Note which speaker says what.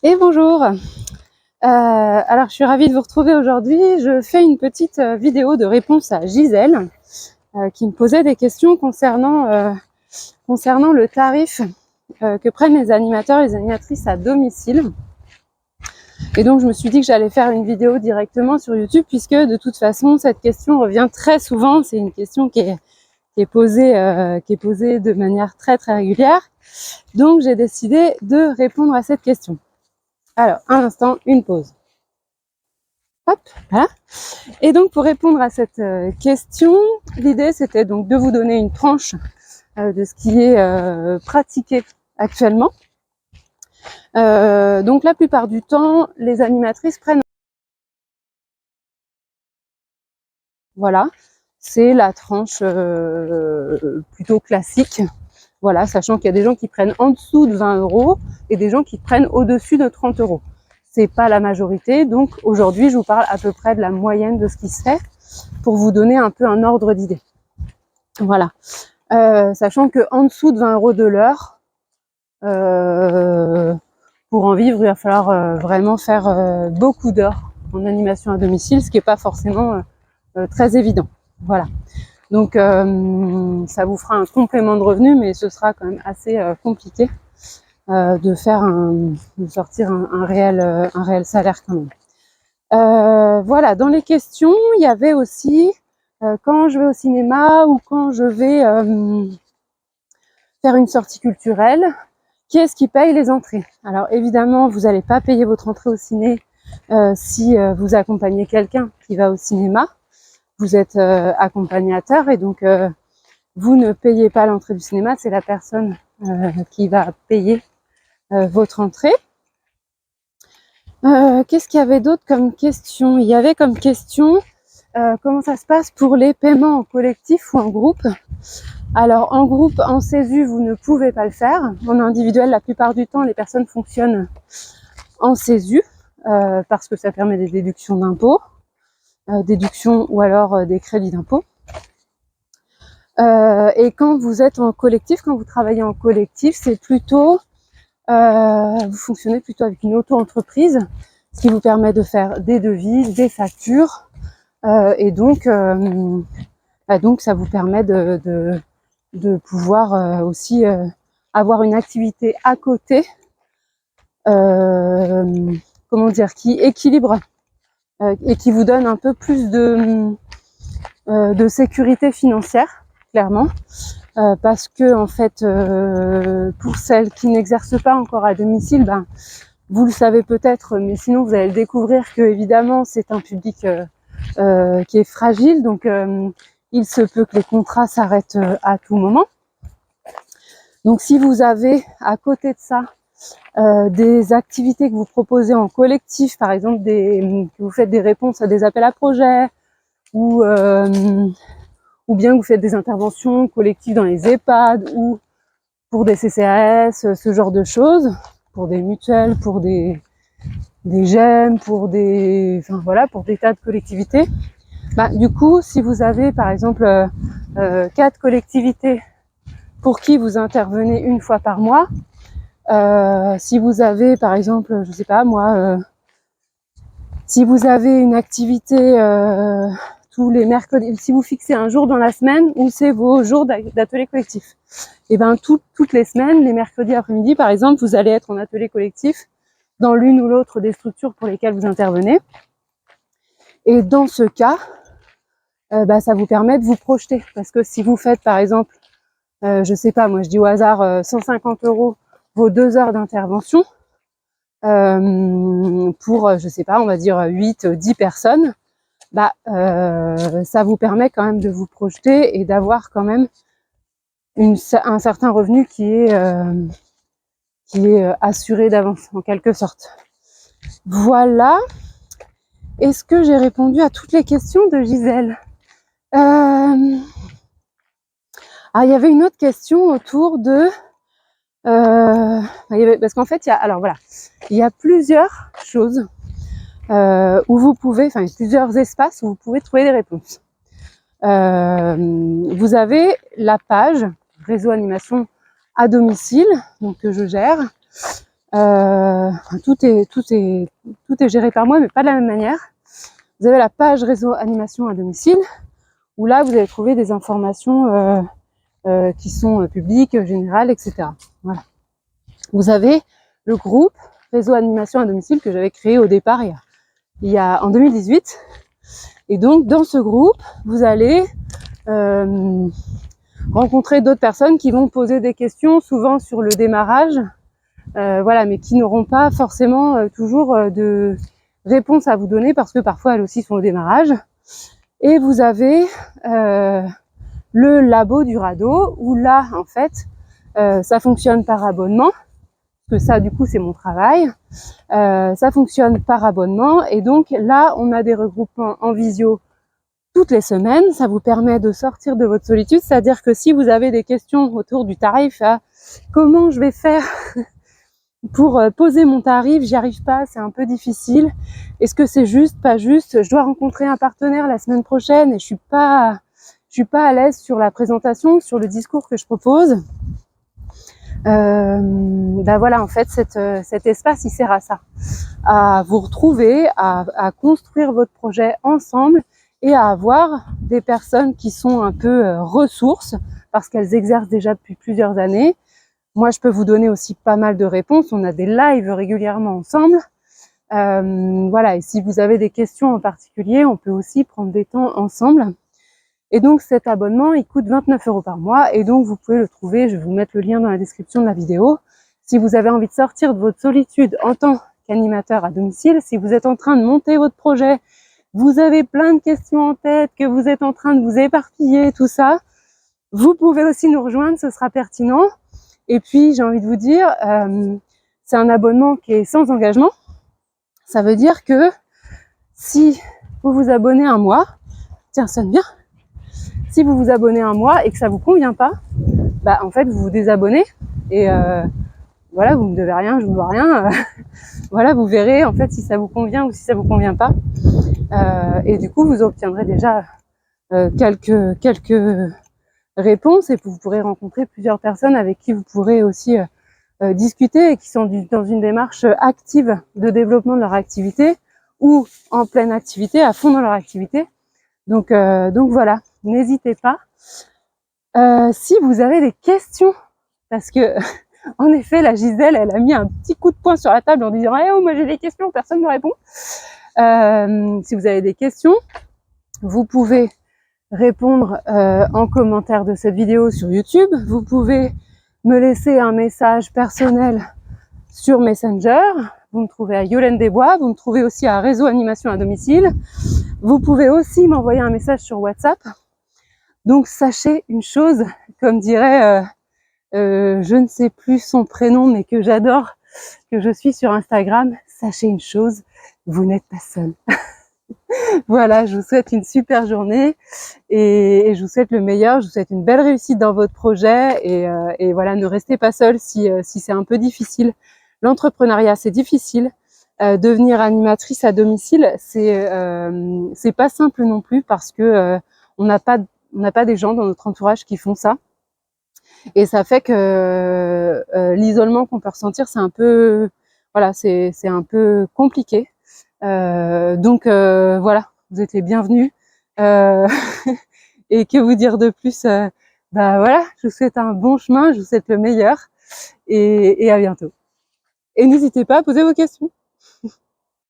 Speaker 1: Et bonjour. Alors je suis ravie de vous retrouver aujourd'hui. Je fais une petite vidéo de réponse à Gisèle qui me posait des questions concernant le tarif que prennent les animateurs et les animatrices à domicile. Et donc je me suis dit que j'allais faire une vidéo directement sur YouTube puisque de toute façon cette question revient très souvent. C'est une question qui est posée de manière très très régulière. Donc j'ai décidé de répondre à cette question. Alors, un instant, une pause. Hop, voilà. Et donc, pour répondre à cette question, l'idée, c'était donc de vous donner une tranche de ce qui est pratiqué actuellement. Donc, la plupart du temps, les animatrices prennent... Voilà, c'est la tranche plutôt classique. Voilà, sachant qu'il y a des gens qui prennent en dessous de 20 € et des gens qui prennent au-dessus de 30 €. C'est pas la majorité, donc aujourd'hui je vous parle à peu près de la moyenne de ce qui se fait pour vous donner un peu un ordre d'idée. Voilà, sachant que en dessous de 20 € de l'heure, pour en vivre, il va falloir vraiment faire beaucoup d'heures en animation à domicile, ce qui n'est pas forcément très évident. Voilà. Donc ça vous fera un complément de revenu, mais ce sera quand même assez compliqué de sortir un réel salaire quand même. Voilà, dans les questions, il y avait aussi quand je vais au cinéma ou quand je vais faire une sortie culturelle, qui est-ce qui paye les entrées? Alors évidemment, vous n'allez pas payer votre entrée au ciné si vous accompagnez quelqu'un qui va au cinéma. Vous êtes accompagnateur et donc vous ne payez pas l'entrée du cinéma, c'est la personne qui va payer votre entrée. Qu'est-ce qu'il y avait d'autre comme question? Il y avait comme question comment ça se passe pour les paiements en collectif ou en groupe? Alors en groupe, en CESU, vous ne pouvez pas le faire. En individuel, la plupart du temps, les personnes fonctionnent en CESU parce que ça permet des déductions d'impôts, déductions ou alors des crédits d'impôt. Et quand vous êtes en collectif, quand vous travaillez en collectif, c'est plutôt, vous fonctionnez plutôt avec une auto-entreprise, ce qui vous permet de faire des devis, des factures, et donc ça vous permet de pouvoir aussi avoir une activité à côté, comment dire, qui équilibre et qui vous donne un peu plus de sécurité financière, clairement. Parce que en fait, pour celles qui n'exercent pas encore à domicile, ben, vous le savez peut-être, mais sinon vous allez le découvrir que évidemment c'est un public qui est fragile, donc il se peut que les contrats s'arrêtent à tout moment. Donc si vous avez à côté de ça des activités que vous proposez en collectif, par exemple que vous faites des réponses à des appels à projets ou bien que vous faites des interventions collectives dans les EHPAD ou pour des CCAS, ce genre de choses, pour des mutuelles, pour des GEM, pour des tas de collectivités. Bah, du coup, si vous avez par exemple 4 collectivités pour qui vous intervenez une fois par mois, si vous avez par exemple, je sais pas moi, si vous avez une activité tous les mercredis, si vous fixez un jour dans la semaine où c'est vos jours d'atelier collectif, et ben toutes les semaines, les mercredis après-midi par exemple, vous allez être en atelier collectif dans l'une ou l'autre des structures pour lesquelles vous intervenez. Et dans ce cas, ça vous permet de vous projeter, parce que si vous faites par exemple, je sais pas, moi je dis au hasard 150 € vos 2 heures d'intervention pour, je sais pas, on va dire 8-10 personnes, ça vous permet quand même de vous projeter et d'avoir quand même un certain revenu qui est assuré d'avance en quelque sorte. Voilà. Est-ce que j'ai répondu à toutes les questions de Gisèle? Il y avait une autre question autour de parce qu'en fait il y a plusieurs choses où vous pouvez, plusieurs espaces où vous pouvez trouver des réponses. Vous avez la page réseau animation à domicile, donc que je gère, Tout est géré par moi, mais pas de la même manière. Vous avez la page réseau animation à domicile, où là, vous allez trouver des informations qui sont publiques, générales, etc. Voilà. Vous avez le groupe réseau animation à domicile que j'avais créé au départ en 2018. Et donc, dans ce groupe, vous allez rencontrer d'autres personnes qui vont poser des questions, souvent sur le démarrage, voilà, mais qui n'auront pas forcément toujours de réponse à vous donner parce que parfois elles aussi sont au démarrage. Et vous avez le labo du radeau où là, en fait, ça fonctionne par abonnement, parce que ça, du coup, c'est mon travail. Ça fonctionne par abonnement et donc là, on a des regroupements en visio toutes les semaines. Ça vous permet de sortir de votre solitude, c'est-à-dire que si vous avez des questions autour du tarif, comment je vais faire pour poser mon tarif, j'y arrive pas, c'est un peu difficile. Est-ce que c'est juste, pas juste? Je dois rencontrer un partenaire la semaine prochaine et je suis pas à l'aise sur la présentation, sur le discours que je propose. Voilà, en fait, cet espace, il sert à ça, à vous retrouver, à construire votre projet ensemble et à avoir des personnes qui sont un peu ressources parce qu'elles exercent déjà depuis plusieurs années. Moi, je peux vous donner aussi pas mal de réponses. On a des lives régulièrement ensemble. Voilà, et si vous avez des questions en particulier, on peut aussi prendre des temps ensemble. Et donc, cet abonnement, il coûte 29 € par mois. Et donc, vous pouvez le trouver, je vais vous mettre le lien dans la description de la vidéo. Si vous avez envie de sortir de votre solitude en tant qu'animateur à domicile, si vous êtes en train de monter votre projet, vous avez plein de questions en tête, que vous êtes en train de vous éparpiller, tout ça, vous pouvez aussi nous rejoindre, ce sera pertinent. Et puis, j'ai envie de vous dire, c'est un abonnement qui est sans engagement. Ça veut dire que si vous vous abonnez un mois, tiens, ça sonne bien. Si vous vous abonnez un mois et que ça vous convient pas, bah en fait, vous vous désabonnez et voilà, vous me devez rien, je vous dois rien. Voilà, vous verrez en fait si ça vous convient ou si ça vous convient pas. Et du coup, vous obtiendrez déjà quelques réponses et vous pourrez rencontrer plusieurs personnes avec qui vous pourrez aussi discuter et qui sont dans une démarche active de développement de leur activité ou en pleine activité, à fond dans leur activité. Donc voilà, n'hésitez pas. Si vous avez des questions, parce que en effet, la Gisèle, elle a mis un petit coup de poing sur la table en disant « oh, moi j'ai des questions, personne ne me répond ». Si vous avez des questions, vous pouvez répondre en commentaire de cette vidéo sur YouTube. Vous pouvez me laisser un message personnel sur Messenger. Vous me trouvez à Yolène Desbois. Vous me trouvez aussi à Réseau Animation à domicile. Vous pouvez aussi m'envoyer un message sur WhatsApp. Donc sachez une chose, comme dirait, je ne sais plus son prénom, mais que j'adore, que je suis sur Instagram. Sachez une chose, vous n'êtes pas seul. Voilà, je vous souhaite une super journée et je vous souhaite le meilleur. Je vous souhaite une belle réussite dans votre projet et voilà, ne restez pas seul si c'est un peu difficile. L'entrepreneuriat, c'est difficile. Devenir animatrice à domicile, c'est pas simple non plus parce que on n'a pas des gens dans notre entourage qui font ça. Et ça fait que l'isolement qu'on peut ressentir, c'est un peu, voilà, c'est un peu compliqué. Donc voilà, vous êtes les bienvenus. Et que vous dire de plus, bah voilà, je vous souhaite un bon chemin, je vous souhaite le meilleur et à bientôt. Et n'hésitez pas à poser vos questions.